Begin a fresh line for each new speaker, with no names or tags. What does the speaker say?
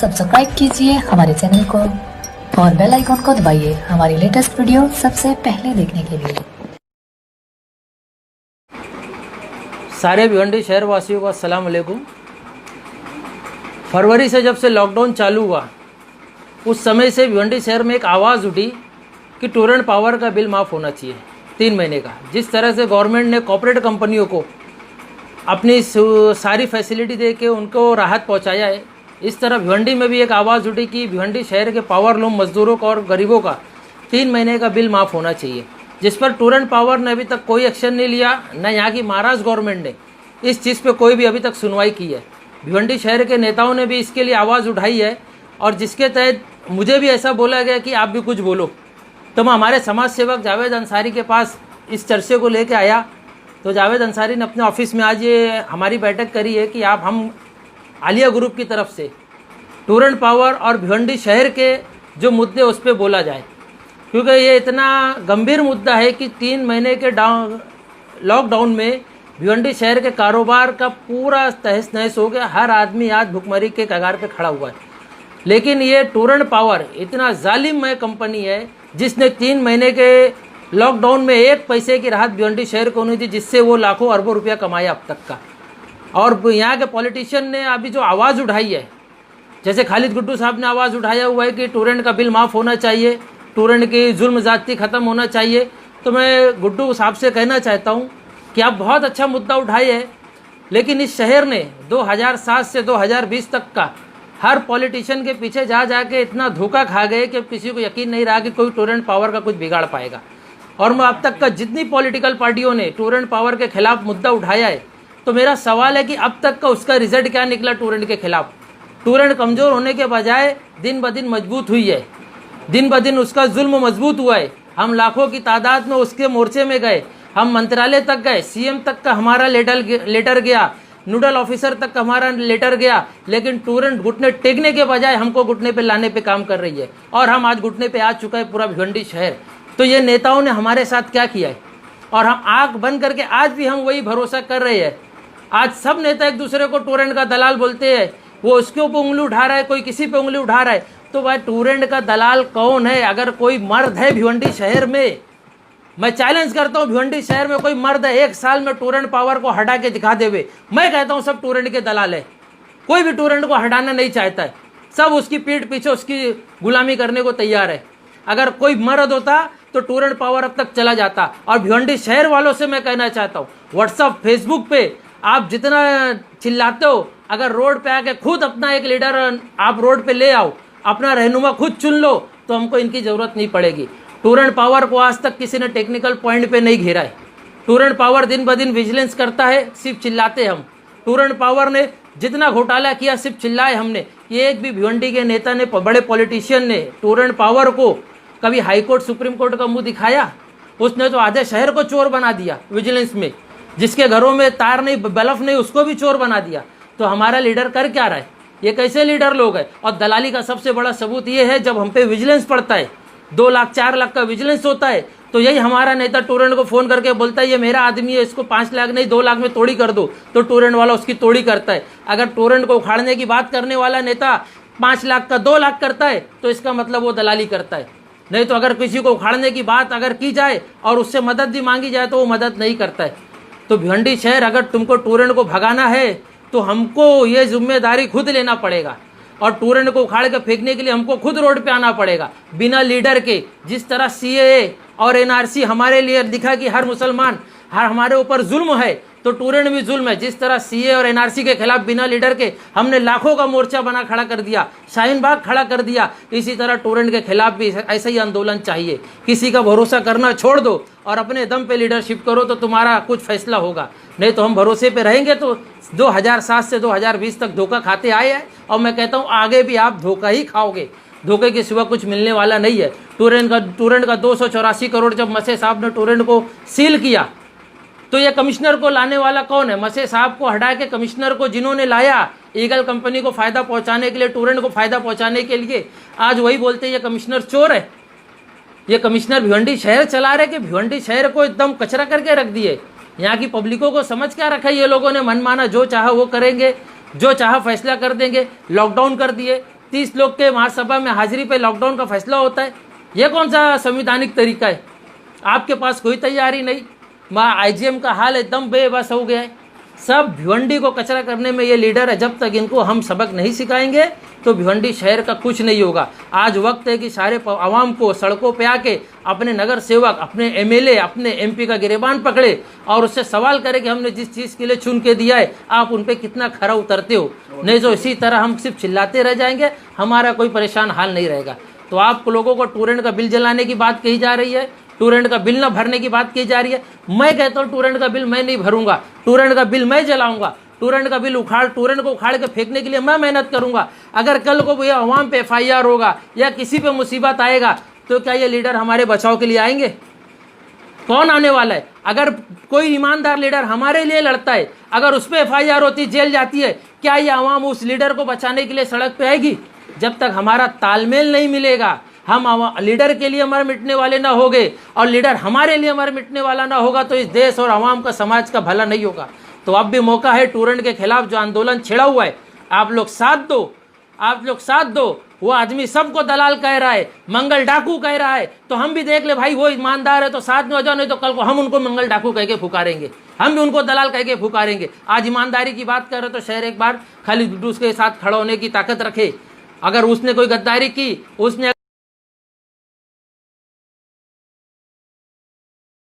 Subscribe कीजिए हमारे channel को और बेल आइकॉन को दबाइए हमारी लेटेस्ट वीडियो सबसे पहले देखने के लिए।
सारे भिवंडी शहर वासियों को अस्सलाम वालेकुम। फरवरी से जब से लॉकडाउन चालू हुआ उस समय से भिवंडी शहर में एक आवाज़ उठी कि टूरेंट पावर का बिल माफ़ होना चाहिए 3 महीने का। जिस तरह से गवर्नमेंट ने कॉर्पोरेट कंपनियों को अपनी सारी फैसिलिटी दे के उनको राहत पहुंचाया है, इस तरह भिवंडी में भी एक आवाज़ उठी कि भिवंडी शहर के पावर लूम मजदूरों का और गरीबों का 3 महीने का बिल माफ़ होना चाहिए, जिस पर टूरेंट पावर ने अभी तक कोई एक्शन नहीं लिया। न यहाँ की महाराष्ट्र गवर्नमेंट ने इस चीज़ पे कोई भी अभी तक सुनवाई की है। भिवंडी शहर के नेताओं ने भी इसके लिए आवाज़ उठाई है और जिसके तहत मुझे भी ऐसा बोला गया कि आप भी कुछ बोलो। तो मैं हमारे समाज सेवक जावेद अंसारी के पास इस चर्चे को लेके आया, तो जावेद अंसारी ने अपने ऑफिस में आज ये हमारी बैठक करी है कि हम आलिया ग्रुप की तरफ से टूरेंट पावर और भिवंडी शहर के जो मुद्दे उस पर बोला जाए, क्योंकि ये इतना गंभीर मुद्दा है कि 3 महीने के लॉकडाउन में भिवंडी शहर के कारोबार का पूरा तहस नहस हो गया। हर आदमी आज भुखमरी के कगार पे खड़ा हुआ है। लेकिन ये टूरेंट पावर इतना जालिममय कंपनी है जिसने 3 महीने के लॉकडाउन में 1 पैसे की राहत भिवंडी शहर को नहीं दी, जिससे वो लाखों अरबों रुपया कमाया अब तक का। और यहाँ के पॉलिटिशियन ने अभी जो आवाज़ उठाई है, जैसे खालिद गुड्डू साहब ने आवाज़ उठाया हुआ है कि टूरेंट का बिल माफ़ होना चाहिए, टूरेंट की जुल्म ज़्यादती ख़त्म होना चाहिए, तो मैं गुड्डू साहब से कहना चाहता हूँ कि आप बहुत अच्छा मुद्दा उठाए है, लेकिन इस शहर ने 2007 से 2020 तक का हर पॉलिटिशियन के पीछे जा के इतना धोखा खा गए कि किसी को यकीन नहीं रहा कि कोई टूरेंट पावर का कुछ बिगाड़ पाएगा। और मैं अब तक का जितनी पॉलिटिकल पार्टियों ने टूरेंट पावर के खिलाफ मुद्दा उठाया है, तो मेरा सवाल है कि अब तक का उसका रिजल्ट क्या निकला टूरेंट के खिलाफ। टूरेंट कमज़ोर होने के बजाय दिन ब दिन मजबूत हुई है, दिन ब दिन उसका जुल्म मजबूत हुआ है। हम लाखों की तादाद में उसके मोर्चे में गए, हम मंत्रालय तक गए, सीएम तक का हमारा लेटर गया, नोडल ऑफिसर तक का हमारा लेटर गया, लेकिन टूरेंट घुटने टेकने के बजाय हमको घुटने पे लाने पे काम कर रही है। और हम आज घुटने पे आ चुका है पूरा भिवंडी शहर। तो ये नेताओं ने हमारे साथ क्या किया है, और हम आंख बंद करके आज भी हम वही भरोसा कर रहे हैं। आज सब नेता एक दूसरे को टूरेंट का दलाल बोलते हैं, वो उसके ऊपर उंगली उठा रहा है, कोई किसी पे उंगली उठा रहा है। तो भाई टूरेंट का दलाल कौन है? अगर कोई मर्द है भिवंडी शहर में, मैं चैलेंज करता हूँ, भिवंडी शहर में कोई मर्द है 1 साल में टूरेंट पावर को हटा के दिखा देवे, मैं कहता हूँ सब टूरेंट के दलाल है। कोई भी टूरेंट को हटाना नहीं चाहता है, सब उसकी पीठ पीछे उसकी गुलामी करने को तैयार है। अगर कोई मर्द होता तो टूरेंट पावर अब तक चला जाता। और भिवंडी शहर वालों से मैं कहना चाहता हूँ, व्हाट्सअप फेसबुक पे आप जितना चिल्लाते हो, अगर रोड पे आके खुद अपना एक लीडर आप रोड पे ले आओ, अपना रहनुमा खुद चुन लो, तो हमको इनकी ज़रूरत नहीं पड़ेगी। टूरेंट पावर को आज तक किसी ने टेक्निकल पॉइंट पे नहीं घेरा है। टूरेंट पावर दिन ब दिन विजिलेंस करता है, सिर्फ चिल्लाते हम। टूरेंट पावर ने जितना घोटाला किया सिर्फ चिल्लाए हमने। एक भी भिवंडी के नेता ने, बड़े पॉलिटिशियन ने टूरेंट पावर को कभी हाईकोर्ट सुप्रीम कोर्ट का मुंह दिखाया? उसने तो आधे शहर को चोर बना दिया विजिलेंस में, जिसके घरों में तार नहीं, बल्ब नहीं, उसको भी चोर बना दिया। तो हमारा लीडर कर क्या रहा है? ये कैसे लीडर लोग हैं? और दलाली का सबसे बड़ा सबूत ये है, जब हम पे विजिलेंस पड़ता है, 2 लाख 4 लाख का विजिलेंस होता है, तो यही हमारा नेता टूरेंट को फ़ोन करके बोलता है ये मेरा आदमी है, इसको 5 लाख नहीं 2 लाख में तोड़ी कर दो, तो टूरेंट वाला उसकी तोड़ी करता है। अगर टूरेंट को उखाड़ने की बात करने वाला नेता 5 लाख का 2 लाख करता है, तो इसका मतलब वो दलाली करता है। नहीं तो अगर किसी को उखाड़ने की बात अगर की जाए और उससे मदद भी मांगी जाए तो वो मदद नहीं करता है। तो भिवंडी शहर, अगर तुमको टूरेंट को भगाना है तो हमको ये जिम्मेदारी खुद लेना पड़ेगा, और टूरेंट को उखाड़ के फेंकने के लिए हमको खुद रोड पे आना पड़ेगा बिना लीडर के। जिस तरह सीएए और एनआरसी हमारे लिए दिखा कि हर मुसलमान हमारे ऊपर जुल्म है, तो टूरेंट भी जुल्म है। जिस तरह सीए और एनआरसी के खिलाफ बिना लीडर के हमने लाखों का मोर्चा बना खड़ा कर दिया, शाहीन बाग खड़ा कर दिया, इसी तरह टूरेंट के खिलाफ भी ऐसा ही आंदोलन चाहिए। किसी का भरोसा करना छोड़ दो और अपने दम पे लीडरशिप करो, तो तुम्हारा कुछ फैसला होगा। नहीं तो हम भरोसे पे रहेंगे तो 2007 से 2020 तक धोखा खाते आए हैं, और मैं कहता हूँ आगे भी आप धोखा ही खाओगे। धोखे के सिवा कुछ मिलने वाला नहीं है। टूरेंट का 284 करोड़ जब मसे साहब ने टूरेंट को सील किया, तो ये कमिश्नर को लाने वाला कौन है? मसे साहब को हटा के कमिश्नर को जिन्होंने लाया ईगल कंपनी को फ़ायदा पहुंचाने के लिए, टूरेंट को फ़ायदा पहुंचाने के लिए, आज वही बोलते हैं ये कमिश्नर चोर है। ये कमिश्नर भिवंडी शहर चला रहे कि भिवंडी शहर को एकदम कचरा करके रख दिए। यहाँ की पब्लिकों को समझ क्या रखा है ये लोगों ने? मनमाना जो चाहा वो करेंगे, जो चाहा फैसला कर देंगे। लॉकडाउन कर दिए, 30 लोग के महासभा में हाजिरी पे लॉकडाउन का फैसला होता है? ये कौन सा संविधानिक तरीका है? आपके पास कोई तैयारी नहीं। आईजीएम का हाल एकदम बेबस हो गया है। सब भिवंडी को कचरा करने में ये लीडर है। जब तक इनको हम सबक नहीं सिखाएंगे तो भिवंडी शहर का कुछ नहीं होगा। आज वक्त है कि सारे आवाम को सड़कों पे आके अपने नगर सेवक, अपने एमएलए, अपने एमपी का गिरेबान पकड़े और उससे सवाल करे कि हमने जिस चीज़ के लिए चुन के दिया है आप उन पे कितना खरा उतरते हो। नहीं तो इसी तरह हम सिर्फ चिल्लाते रह जाएंगे, हमारा कोई परेशान हाल नहीं रहेगा। तो आप लोगों को टूरेंट का बिल जलाने की बात कही जा रही है, टूरेंट का बिल न भरने की बात की जा रही है। मैं कहता हूँ टूरेंट का बिल मैं नहीं भरूंगा, टूरेंट का बिल मैं जलाऊंगा। टूरेंट का बिल टूरेंट को उखाड़ के फेंकने के लिए मैं मेहनत करूंगा। अगर कल को ये अवाम पे FIR होगा या किसी पे मुसीबत आएगा तो क्या ये लीडर हमारे बचाव के लिए आएंगे? कौन आने वाला है? अगर कोई ईमानदार लीडर हमारे लिए लड़ता है, अगर उस पर FIR होती, जेल जाती है, क्या ये अवाम उस लीडर को बचाने के लिए सड़क पे आएगी? जब तक हमारा तालमेल नहीं मिलेगा, हम लीडर के लिए मर मिटने वाले ना होंगे और लीडर हमारे लिए मर मिटने वाला ना होगा तो इस देश और आवाम का, समाज का भला नहीं होगा। तो अब भी मौका है, टूरेंट के खिलाफ जो आंदोलन छिड़ा हुआ है आप लोग साथ दो, आप लोग साथ दो। वो आदमी सबको दलाल कह रहा है, मंगल डाकू कह रहा है, तो हम भी देख ले भाई वो ईमानदार है तो साथ में हो जाओ, नहीं तो कल को हम उनको मंगल डाकू कह के पुकारेंगे, हम भी उनको दलाल कह के पुकारेंगे। आज ईमानदारी की बात कर रहे तो शहर एक बार खाली उसके साथ खड़ा होने की ताकत रखे। अगर उसने कोई गद्दारी की, उसने